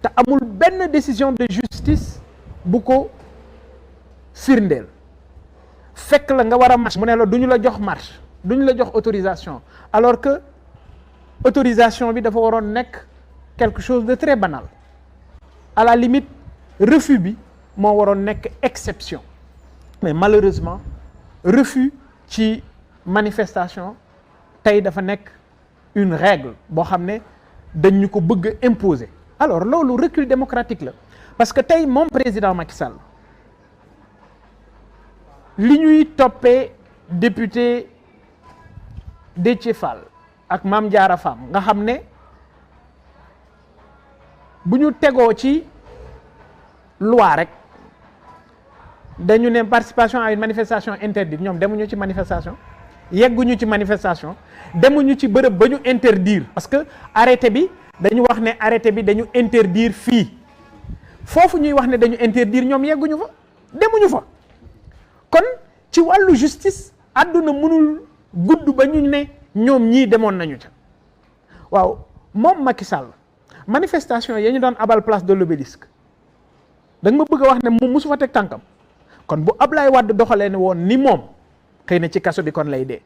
te amul benn décision de justice bu ko firndeel fekk la nga war a marche mu ne la duñu la jox marche duñu la jox autorisation alors que autorisation bi dafa waroon nekk quelque chose de très banal à la limite refus bi moo waroon nekk exception mais malheureusement refus ci manifestation tey dafa nekk une règle boo xam ne dañ ñu ko bëgg a imposer alors loolu recul démocratique la parce que tey moom président Macky Sall li ñuy toppee député Déthié Fall ak Mame Diarra Fam nga xam ne bu ñu tegoo ci loi rek dañu ne participation à une manifestation interdite ñoom demuñu ci manifestation yegguñu ci manifestation demuñu ci bërëb ba ñu interdire parce que arrêté bi dañu wax ne arrêté bi dañu interdire fii foofu ñuy wax ne dañu interdire ñoom yegguñu fa demuñu fa kon ci wàllu justice àdduna mënul gudd ba ñu ne ñoom ñii demoon nañu ca waaw moom Macky Sall manifestation ya ñu doon abal place de l'Obélisque da nga ma bëgg a wax ne moom mosu fa teg tànkam kon bu Ablaye Wade doxalee ne woon ni moom xëy na ci kaso bi kon lay dee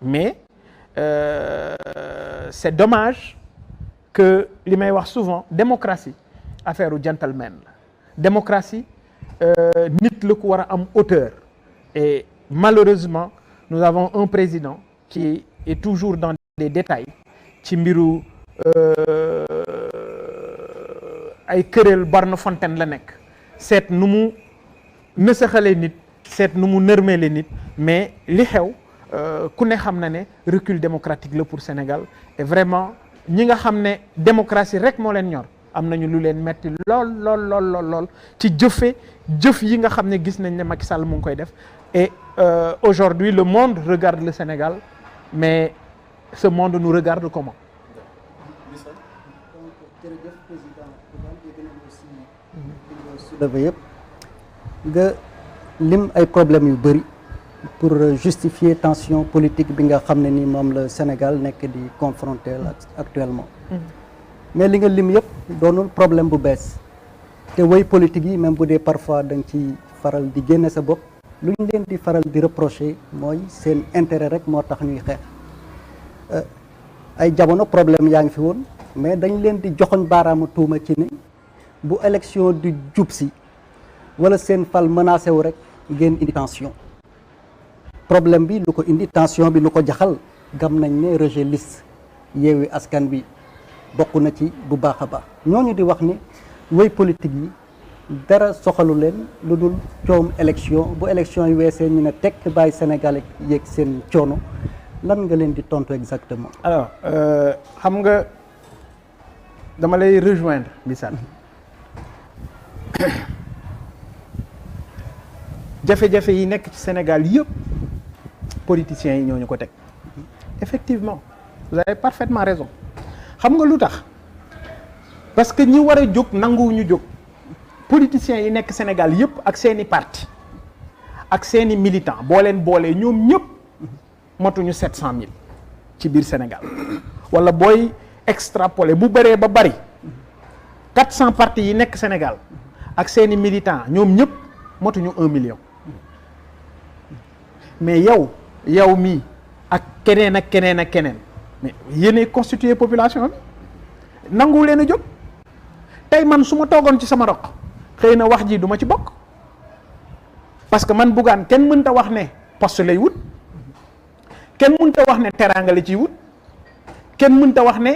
mais c'est dommage que li may wax souvent démocratie affaire u gentleman la démocratie nit la ku war a am hauteur et malheureusement nous avons un président qui est toujours dans des détails ci mbiru ay këréel borne fontaine la nekk seet nu mu nësaxalee nit seet nu mu nërmeele nit mais li xew ku ne xam na ne recul démocratique la pour Sénégal et vraiment ñi nga xam ne démocratie rek moo leen ñor am nañu lu leen metti lool ci jëf yi nga xam ne gis nañ ne Macky Sall mu ngi koy def et aujourd'hui le monde regarde le Sénégal mais ce monde nous regarde comment. jërëjëf président soulevé yëpp nga lim ay problèmes yu bëri pour justifier tension politique bi nga xam ne ni moom la Sénégal nekk di confronté actuellement mais li nga lim yëpp doonul problème bu bees te woy politique yi même bu dee parfois da nga ci faral di génne sa bopp lu ñu leen di faral di reprocher mooy seen intérêt rek moo tax ñuy xeex ay jamono problème yaa ngi fi woon mais dañ leen di joxoñ baaraamu tuuma ci ne bu élection di jub si wala seen fal menacé wu rek ngeen indi tension problème bi lu ko indi tension bi lu ko jaxal gam nañ ne rejet liste Yewwi Askan Wi bokk na ci bu baax a baax ñooñu di wax ni woy politique yi dara soxalu leen lu dul coom élection bu élection yi weesee ñu ne tekk bàyyi Sénégal yeeg seen coono lan nga leen di tontu exactement. alors xam nga dama lay rejoindre Bissane jafe-jafe yi nekk ci Sénégal yëpp politiciens yi ñoo ñu ko teg effectivement vous avez parfaitement raison xam nga lu tax parce que ñi war a jóg nanguwuñu jóg politiciens yi nekk Sénégal yëpp ak seeni parti ak seeni militants boo leen boolee ñoom ñëpp motuñu 700 000 ci biir Sénégal wala booy extrapoler bu bëree ba bëri 400 partis yi nekk Sénégal ak seeni militants ñoom ñëpp motuñu 1 million mais yow mii ak keneen ak keneen ak keneen mais yéenay constituer population bi nangu leen a jóg tey man su ma toogoon ci sama roq xëy na wax ji duma ci bokk parce que man Bougane kenn mënta wax ne poste lay wut kenn mënta wax ne teraanga la ciy wut kenn mënta wax ne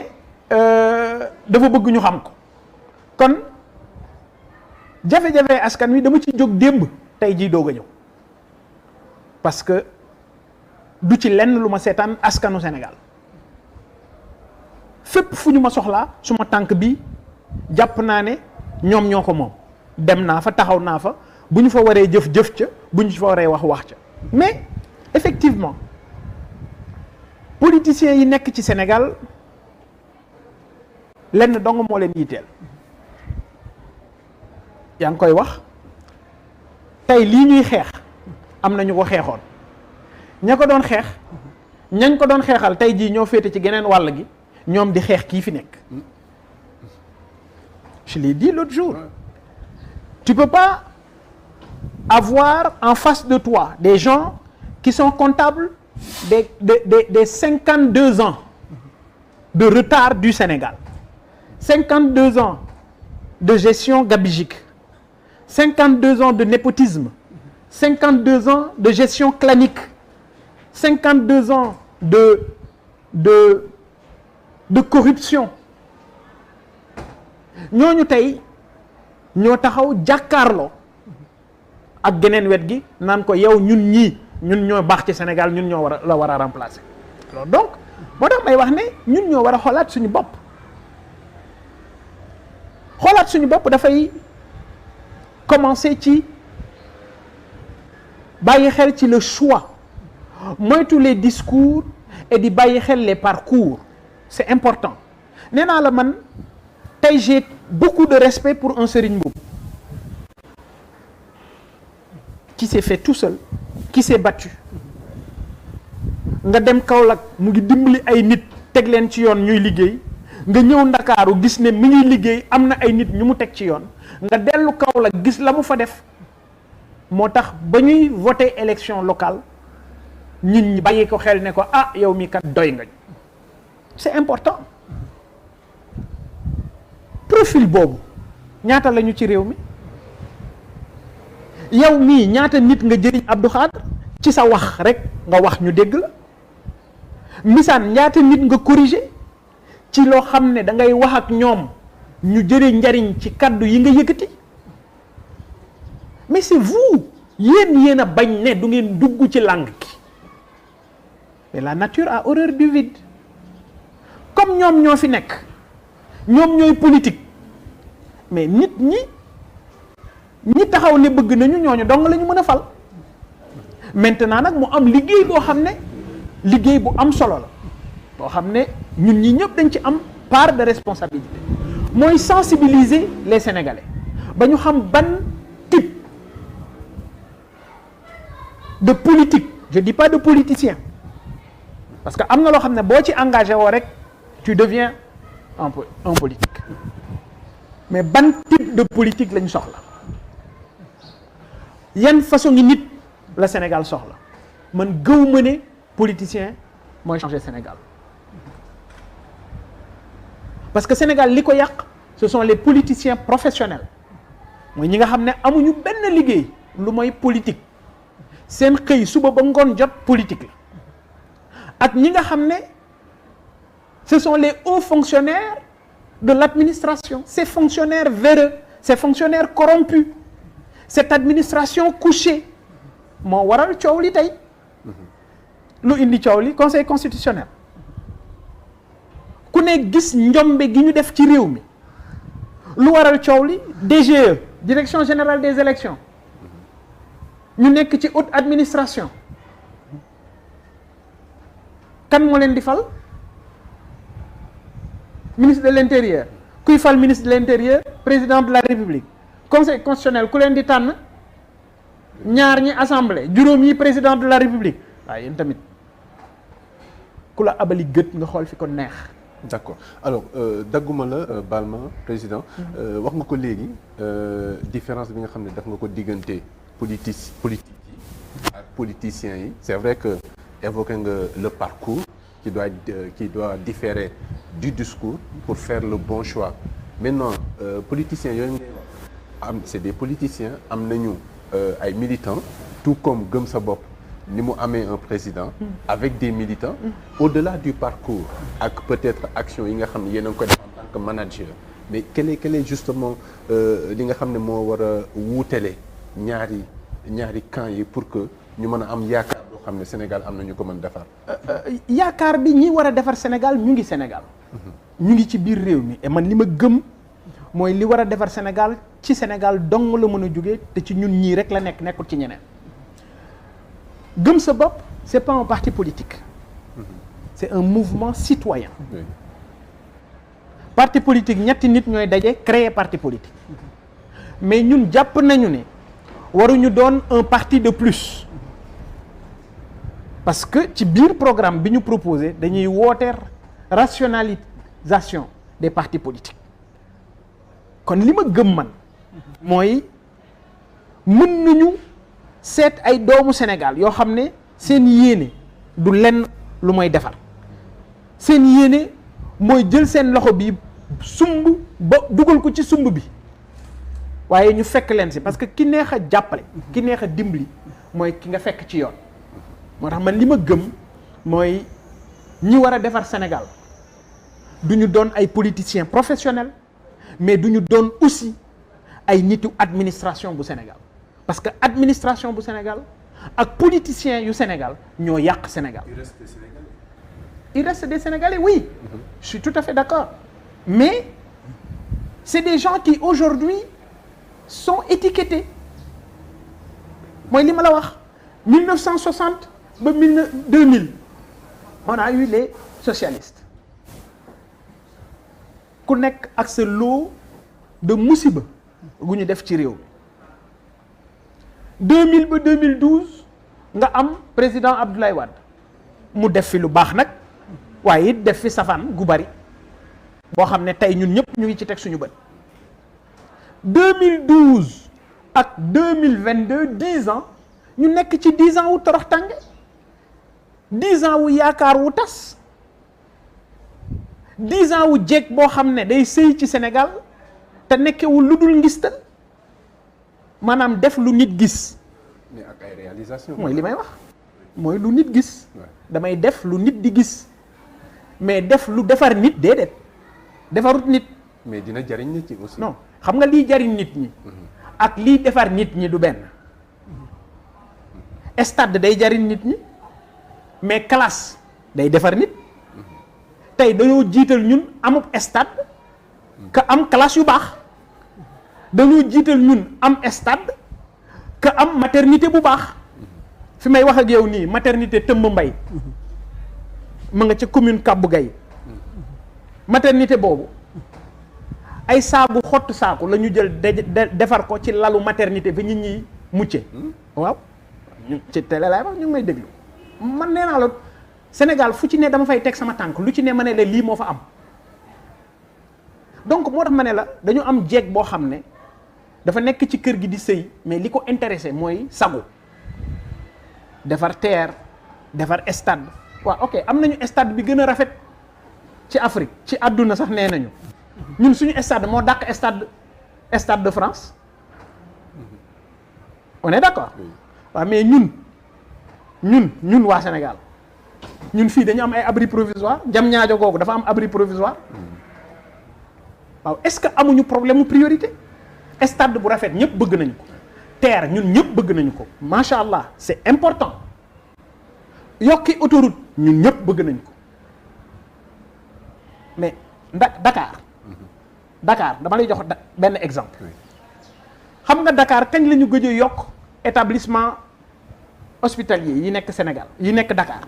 dafa bëgg ñu xam ko kon jafe-jafe askan wi dama ci jóg démb tey jii doog a ñëw parce que du ci lenn lu ma seetaan askanu Sénégal fépp fu ñu ma soxlaa suma tànk bi jàpp naa ne ñoom ñoo ko moom dem naa fa taxaw naa fa bu ñu fa waree jëf ca bu ñu fa waree wax ca mais effectivement politiciens yi nekk ci Sénégal lenn dong moo leen yitteel yaa ngi koy wax tey lii ñuy xeex am na ñu ko xeexoon ña ko doon xeex ñañ ko doon xeexal tey jii ñoo féete ci geneen wàll gi ñoom di xeex kii fi nekk je l'ai dit l'autre jour, tu peux pas avoir en face de toi des gens qui sont comptables des 52 ans de retard du Sénégal, 52 ans de gestion gabegique, 52 ans de népotisme, 52 ans de gestion clanique, 52 ans de corruption. ñooñu tey ñoo taxaw jàkkaarloo ak geneen wet gi naan ko yow ñun ñoo baax ci Sénégal ñun ñoo war a remplacer. alors donc moo tax may wax ne ñun ñoo war a xoolaat suñu bopp dafay commencer ci bàyyi xel ci le choix moytu les discours et di bàyyi xel les parcours c'est important. nee naa la man tey j'ai beaucoup de respect pour un Serigne Mboup qui s'est fait tout seul, qui s'est battu. nga dem Kaolack mu ngi dimbali ay nit teg leen ci yoon ñuy liggéey, nga ñëw Ndakaaru gis ne mi ngi liggéey am na ay nit ñu mu teg ci yoon, nga dellu Kaolack gis la mu fa def. moo tax ba ñuy voter élection locale nit ñi bàyyi ko xel ne ko ah yow mi kat doy nga. c'est important. profil boobu ñaata lañu ci réew mi yow mii ñaata nit nga jëriñ Abdou Khadre ci sa wax rek nga wax ñu dégg la misaan ñaata nit nga corriger ci loo xam ne da ngay wax ak ñoom ñu jëlee njariñ ci kaddu yi nga yëkkati mais c'est vous yéen a bañ ne du ngeen dugg ci langue gi mais la nature a horreur du vide comme ñoom ñoo fi nekk ñoom ñooy politique mais nit ñi taxaw ne bëgg nañu ñooñu dong la ñu mën a fal maintenant nag mu am liggéey boo xam ne liggéey bu am solo la boo xam ne ñun ñi ñëpp dañ ci am part de responsabilité mooy sensibiliser les Sénégalais ba ñu xam ban type de politique je dis pas de politicien parce que am na loo xam ne boo ci engagé woo rek tu deviens un politique mais ban type de politique lañ soxla yan façon ngi nit la Sénégal soxla man gëw ma ne politicien mooy changer Sénégal parce que Sénégal li ko yàq ce sont les politiciens professionnels mooy ñi nga xam ne amuñu benn liggéey lu mooy politique seen xëy suba ba ngoon jot politique la ak ñi nga xam ne ce sont les hauts fonctionnaires de l'administration, ces fonctionnaires véreux, ces fonctionnaires corrompus, cette administration couchée moo waral coow li tey lu indi coow li conseil constitutionnel ku ne gis njombe gi ñu def ci réew mi lu waral coow li DGE direction générale des élections ñu nekk ci haute administration kan moo leen di fal ministre de l'intérieur kuy fal ministre de l'intérieur président de la république conseil constitutionnel ku leen di tànn ñaar ñi assemblée juróom yi président de la république waaye yéen tamit ku la abali gët nga xool fi ko neex. d'accord alors dagguma la Balma président wax nga ko léegi différence bi nga xam ne daf nga ko diggante politique yi ak politiciens yi c'est vrai que évoqué nga le parcours qui doit différer du discours pour faire le bon choix maintenant politiciens yooyu ngay wax c'est des politiciens am nañu ay militants tout comme Gëm Sa Bopp ni mu amee un président avec des militants au-delà du parcours ak peut-être action yi nga xam ne yéen a ngi ko def en tant que manager mais quel est justement li nga xam ne moo war a wuutale ñaari camps yi pour que ñu mën a am yaakaar boo xam ne Sénégal am na ñu ko mën defar. yaakaar bi ñi war a defar Sénégal ñu ngi Sénégal. ñu ngi ci biir réew mi et man li ma gëm mooy li war a defar Sénégal ci Sénégal dong la mën a jógee te ci ñun ñii rek la nekkul ci ñeneen. Gëm Sa Bopp c'est pas un parti politique. C'est un mouvement citoyen. Oui. Parti politique ñetti nit ñooy daje créer parti politique mais ñun jàpp nañu ne waruñu doon un parti de plus parce que ci biir programme bi ñu proposé dañuy woote rationalisation des partis politiques kon li ma gëm man mooy mën nañu seet ay doomu Sénégal yoo xam ne seen yéene du lenn lu mooy defar seen yéene mooy jël seen loxo bi sumb ba dugal ko ci sumb bi waaye ñu fekk leen si parce que ki neex a jàppale ki neex a dimbali mooy ki nga fekk ci yoon moo tax man li ma gëm mooy ñi war a defar Sénégal du ñu doon ay politiciens professionnels mais du ñu doon aussi ay nitu administration bu Sénégal parce que administration bu Sénégal ak politiciens yu Sénégal ñoo yàq Sénégal. Il reste des Sénégalais, oui. Je suis tout à fait d'accord. Mais c'est des gens qui aujourd'hui sont étiquetés. Moi, li ma la wax 1960 ba 2000 on a eu les socialistes ku nekk ak sa lot de musiba gu ñu def ci réew mi 2000 ba 2012 nga am président Abdoulaye Wade mu def fi lu baax nag waaye it def fi safaan gu bari boo xam ne tey ñun ñëpp ñu ngi ci teg suñu bët 2012 ak 2022 10 ans ñu nekk ci 10 ans wu torox tànge 10 ans wu yaakaar wu tas 10 ans wu jeeg boo xam ne day sëy ci Sénégal te nekkewul lu dul ngistal maanaam def lu nit gis. mais ak ay réalisation mooy li may wax mooy lu nit gis. damay def lu nit di gis mais def lu defar nit déedéet defarut nit. mais dina jariñ nit ñi aussi. non xam nga liy jariñ nit ñi. ak liy defar nit ñi du benn. stade day jariñ nit ñi mais classe day defar nit. tey dañoo jiital ñun amub stade ka am classe yu baax dañoo jiital ñun am stade ka am maternité bu baax fi may wax ak yow nii maternité Tëmb Mbay ma nga ca commune Kabou Gaye maternité boobu ay saagu xottu saaku la ñu jël defar ko ci lalu maternité bi nit ñi mucce waaw ñu ci télé laay wax ñu ngi may déglu man nee naa la Sénégal fu ci ne dama fay teg sama tànk lu ci ne ma ne la lii moo fa am donc moo tax ma ne la dañu am jeeg boo xam ne dafa nekk ci kër gi di sëy mais li ko intéressé mooy sagu defar terre defar stade waaw ok am nañu stade bi gën a rafet ci Afrique ci àdduna sax nee nañu ñun suñu stade moo dàq stade de France on est d'accord waaw mais ñun waa Sénégal ñun fii dañu am ay abri provisoire jam ñaajo googu dafa am abri provisoire waaw est-ce que amuñu problème mu priorité stade bu rafet ñëpp bëgg nañu ko terre ñun ñëpp bëgg nañu ko macha allah c'est important yokki autoroute ñun ñëpp bëgg nañu ko mais Dakar dama lay jox benn exemple xam nga Dakar kañ la ñu gëj a yokk établissement hospitalier yi nekk Sénégal yi nekk Dakar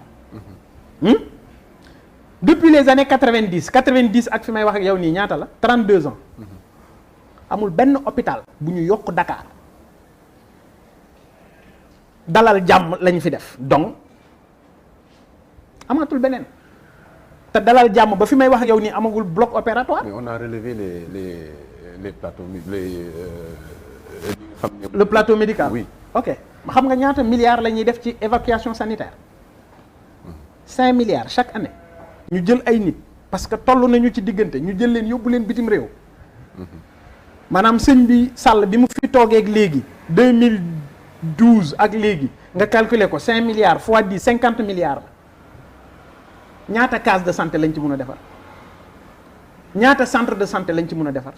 depuis les années 90 ak fi may wax ak yow nii ñaata la 32 ans amul benn hôpital bu ñu yokk Dakar dalal jàmm lañu fi def donc amatul beneen te dalal jàmm ba fi may wax ak yow nii amagul bloc opératoire. mais on a relevé les plateaux le plateau médical. oui ok xam nga ñaata milliards la ñuy def ci évacuation sanitaire 5 milliards chaque année ñu jël ay nit parce que toll nañu ci diggante ñu jël leen yóbbu leen bitim réew maanaam sëñ bi Sall bi mu fi toogeeg léegi 2012 ak léegi nga calculer ko 5 milliards fois 10 50 milliards la ñaata case de santé lañ ci mun a defar ñaata centre de santé lañ ci mun a defar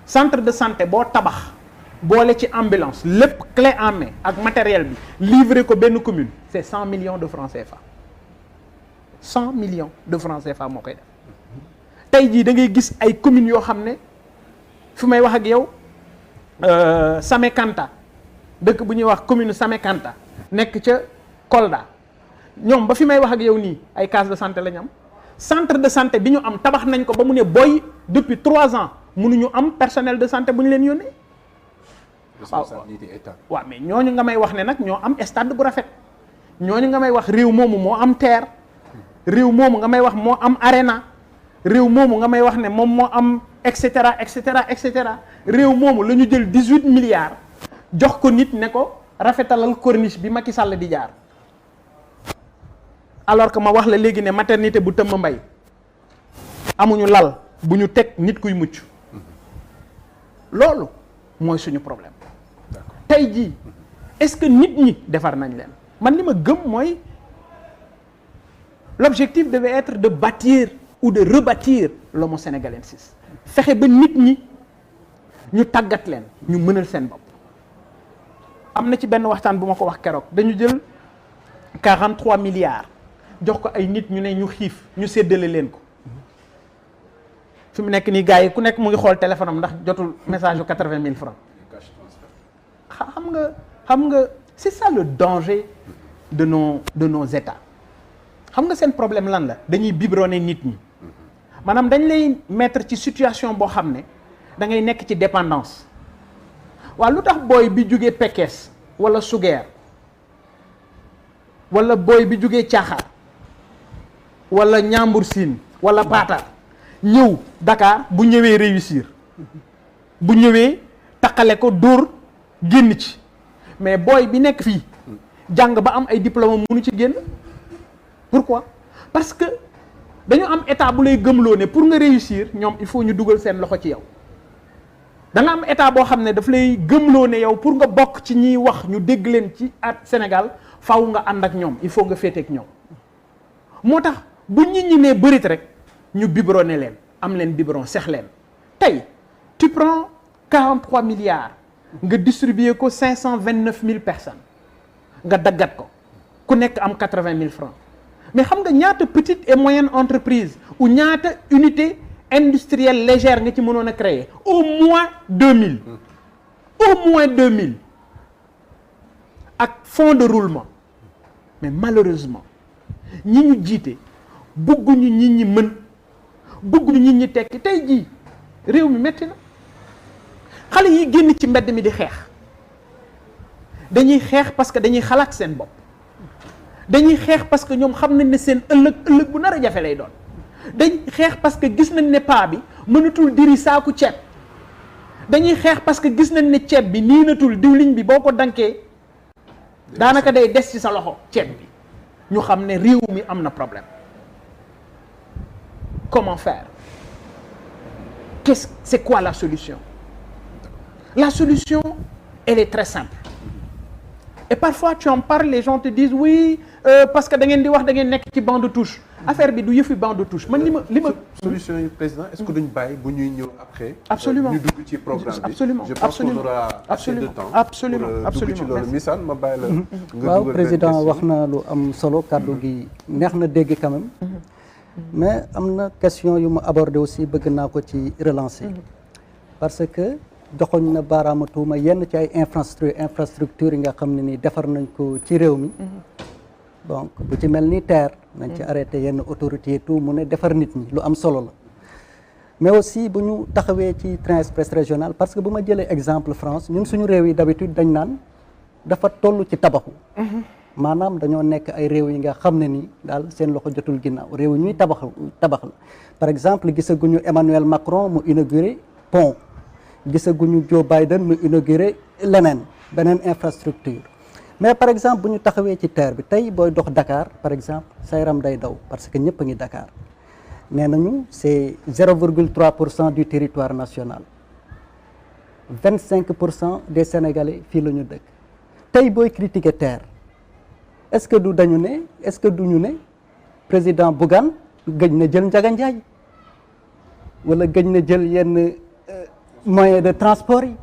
centre de santé boo tabax boole ci ambulance lépp clé en main ak matériel bi livré ko benn commune c'est 100 millions de francs CFA 100 millions de francs CFA moo koy def tey jii da ngay gis ay communes yoo xam ne fi may wax ak yow Samékanta dëkk bu ñuy wax commune Samékanta nekk ca Kolda ñoom ba fi may wax ak yow nii ay case de santé la ñu am centre de santé bi ñu am tabax nañ ko ba mu ne boy depuis 3 ans mënuñu am personnel de santé bu ñu leen yónnee. responsabilité état. waaw mais ñooñu nga may wax ne nag ñoo am stade bu rafet ñooñu nga may wax réew moomu moo am terre réew moomu nga may wax moo am arena réew moomu nga may wax ne moom moo am et cetera et cetera et cetera réew moomu la ñu jël 18 milliards jox ko nit ne ko rafetalal corniche bi Macky Sall di jaar alors que ma wax la léegi ne maternité bu Tëmba Mbay amuñu lal bu ñu teg nit kuy mucc loolu mooy suñu problème tey jii est-ce que nit ñi defar nañ leen man li ma gëm mooy l'objectif devait être de bâtir ou de rebâtir l'homo sénégalensis fexe ba nit ñi ñu tàggat leen ñu mënal seen bopp am na ci benn waxtaan bu ma ko wax keroog dañu jël 43 milliards jox ko ay nit ñu ne ñu xiif ñu séddale leen ko fi mu nekk nii gars yi ku nekk mu ngi xool téléphone am ndax jotul message yu 80 000 francs xam nga c'est ça le danger de nos états xam nga seen problème lan la dañuy biberonner nit ñi maanaam dañ lay mettre ci situation boo xam ne da ngay nekk ci dépendance waaw lu tax booy bi jugee Pekes wala Sugeer wala booy bi jugee Caaxaar wala Ñambur Siin wala Paatar ñëw Dakar bu ñëwee réussir bu ñëwee taqale ko dóor génn ci mais booy bi nekk fii jàng ba am ay diplôme mënu ci génn pourquoi parce que dañu am état bu lay gëmloo ne pour nga réussir ñoom il faut ñu dugal seen loxo ci yow da nga am état boo xam ne daf lay gëmloo ne yow pour nga bokk ci ñiy wax ñu dégg leen ci at Sénégal faw nga ànd ak ñoom il faut nga féete ak ñoom moo tax bu nit ñi nee bërit rek ñu biberonné leen am leen biberon sex leen tey tu prends 43 milliards nga distribuer ko 529 000 personnes nga daggat ko ku nekk am 80 000 francs mais xam nga ñaata petite et moyenne entreprise ou ñaata unité industrielle légère nga ci mënoon a créer au moins 2000 ak fonds de roulement mais malheureusement ñi ñu jiite bëgguñu nit ñi mën bëgguñu nit ñi tekki tey jii réew mi metti na xale yi génn ci mbedd mi di xeex dañuy xeex parce que dañuy xalaat seen bopp dañuy xeex parce que ñoom xam nañ ne seen ëllëg bu nar a jafe lay doon dañuy xeex parce que gis nañ ne paa bi mënatul diri saaku ceeb dañuy xeex parce que gis nañ ne ceeb bi niinatul diwliñ bi boo ko dankee daanaka day des ci sa loxo ceeb bi ñu xam ne réew mi am na problème comment faire c'est quoi la solution elle est très simple et parfois tu en parles les gens te disent oui parce que da ngeen di wax da ngeen nekk ci banc de touche affaire bi du yëfi banc de touche man li ma solution yi président est-ce que duñ bàyyi bu ñuy ñëw après absolument ñu dugg ci programme bi absolument je pense qu'on aura assez de temps absolument dugg ci loolu misaal ma bàyyi la nga waaw président wax na lu am solo kàddu gi neex na dégg quand même mais am na question yu mu abordé aussi bëgg naa ko ci relancer parce que joxoñ na baaraama tuuma yenn ci ay infrastructure yi nga xam ne ni defar nañ ko ci réew mi donc bu ci mel ni TER nañ ci arrêté yenn autorité tout mu ne defar nit ñi lu am solo la mais aussi bu ñu taxawee ci train express régional parce que bu ma jëlee exemple France ñun suñu réew yi d'habitude dañ naan dafa toll ci tabaxu maanaam dañoo nekk ay réew yi nga xam ne ni daal seen loxo jotul ginnaaw réew yi ñuy tabax la par exemple gisaguñu Emmanuel Macron mu inauguré pont gisaguñu Joe Biden mu inauguré leneen beneen infrastructure mais par exemple bu ñu taxawee ci TER bi tey booy dox Dakar par exemple sa yaram day daw parce que ñëpp a ngi Dakar nee nañu c'est 0,3% du territoire national 25% des Sénégalais fii la ñu dëkk tey booy critiquer TER est-ce que duñu ne président Bougane gëj na jël Ndiaga Ndiaye wala gëj na jël yenn moyen de transport yi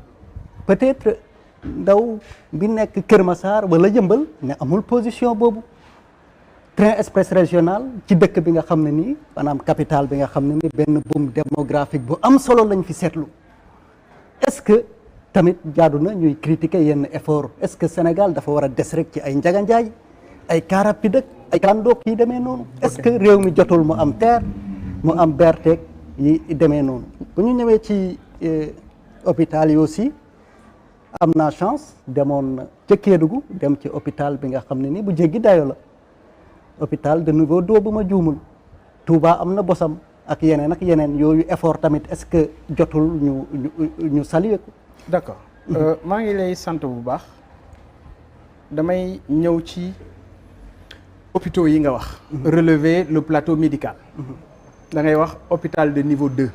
peut-être ndaw bi nekk Kër Massar wala Yëmbal ne amul position boobu train express régional ci dëkk bi nga xam ne nii maanaam capitale bi nga xam ne ni benn boom démographique bu am solo lañ fi seetlu est-ce que tamit jaadu na ñuy critiquer yenn effort est-ce que Sénégal dafa war a des rek ci ay Ndiaga Ndiaye ay car rapide ak ay kalandoo yi demee noonu est-ce que réew mi jotul mu am TER mu am BRT yi demee noonu bu ñu ñëwee ci hôpital yi aussi am naa chance demoon ca Kédougou dem ci hôpital bi nga xam ne ni bu jéggi dayo la hôpital de niveau 2 bu ma juumul Touba am na bosam ak yeneen yooyu effort tamit est-ce que jotul ñu saluer ko. d'accord maa ngi lay sant bu baax damay ñëw ci hôpitaux yi nga wax relever le plateau médical da ngay wax hôpital de niveau 2